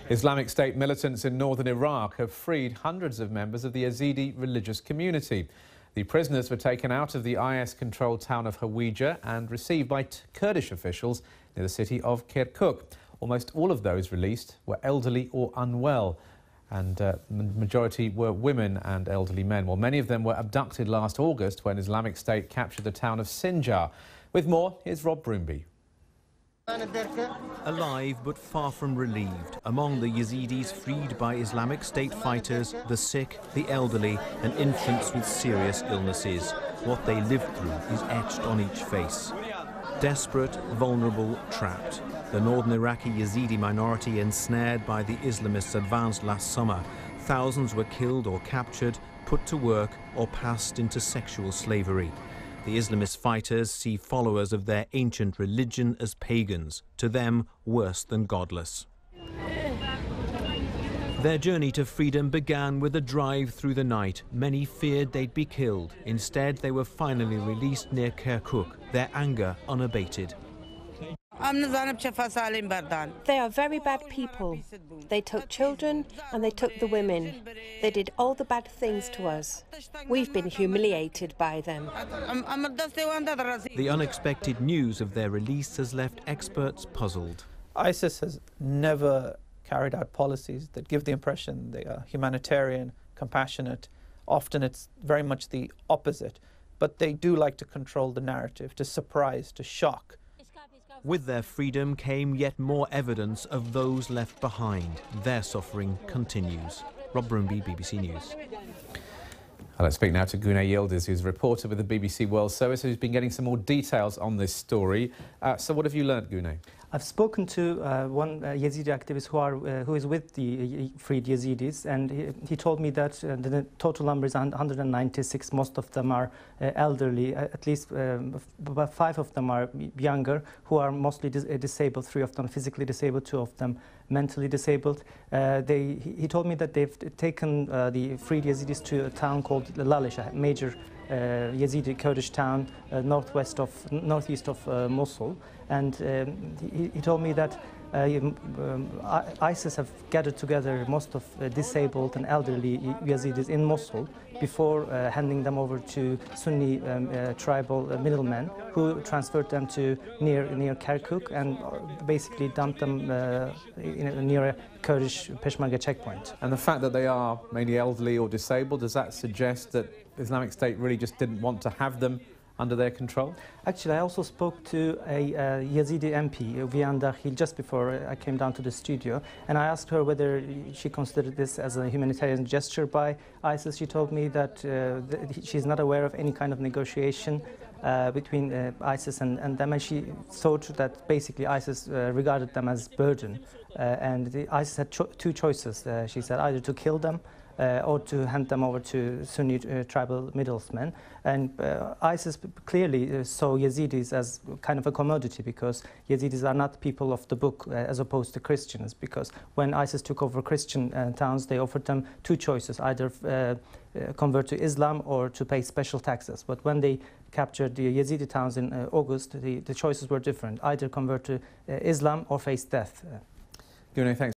Islamic State militants in northern Iraq have freed hundreds of members of the Yazidi religious community. The prisoners were taken out of the IS-controlled town of Hawija and received by Kurdish officials near the city of Kirkuk. Almost all of those released were elderly or unwell, and the majority were women and elderly men. Well, many of them were abducted last August when Islamic State captured the town of Sinjar. With more, here's Rob Broomby. Alive but far from relieved, among the Yazidis freed by Islamic State fighters, the sick, the elderly and infants with serious illnesses. What they lived through is etched on each face. Desperate, vulnerable, trapped. The northern Iraqi Yazidi minority ensnared by the Islamists advanced last summer. Thousands were killed or captured, put to work or passed into sexual slavery. The Islamist fighters see followers of their ancient religion as pagans, to them worse than godless. Their journey to freedom began with a drive through the night. Many feared they'd be killed. Instead, they were finally released near Kirkuk, their anger unabated. They are very bad people. They took children and they took the women. They did all the bad things to us. We've been humiliated by them. The unexpected news of their release has left experts puzzled. ISIS has never carried out policies that give the impression they are humanitarian, compassionate. Often it's very much the opposite. But they do like to control the narrative, to surprise, to shock. With their freedom came yet more evidence of those left behind. Their suffering continues. Rob Broomby, BBC News. Let's speak now to Guney Yildiz, who's a reporter with the BBC World Service, who's been getting some more details on this story. So what have you learnt, Guney? I've spoken to one Yazidi activist who is with the freed Yazidis, and he told me that the total number is 196. Most of them are elderly, at least about 5 of them are younger, who are mostly disabled, 3 of them physically disabled, 2 of them mentally disabled. He told me that they've taken the freed Yazidis to a town called Lalish, a major Yazidi Kurdish town northeast of Mosul, and he told me that ISIS have gathered together most of disabled and elderly Yazidis in Mosul before handing them over to Sunni tribal middlemen, who transferred them to near Kirkuk and basically dumped them near a Kurdish Peshmerga checkpoint. And the fact that they are mainly elderly or disabled, does that suggest that Islamic State really just didn't want to have them under their control? Actually, I also spoke to a Yazidi MP, Vian Dakhil, just before I came down to the studio, and I asked her whether she considered this as a humanitarian gesture by ISIS. She told me that she's not aware of any kind of negotiation between ISIS and them, and she thought that basically ISIS regarded them as burden, and ISIS had 2 choices. She said either to kill them or to hand them over to Sunni tribal middlemen. And ISIS clearly saw Yazidis as kind of a commodity, because Yazidis are not people of the book as opposed to Christians, because when ISIS took over Christian towns, they offered them 2 choices, either convert to Islam or to pay special taxes. But when they captured the Yazidi towns in August, the choices were different, either convert to Islam or face death. Guney, thanks.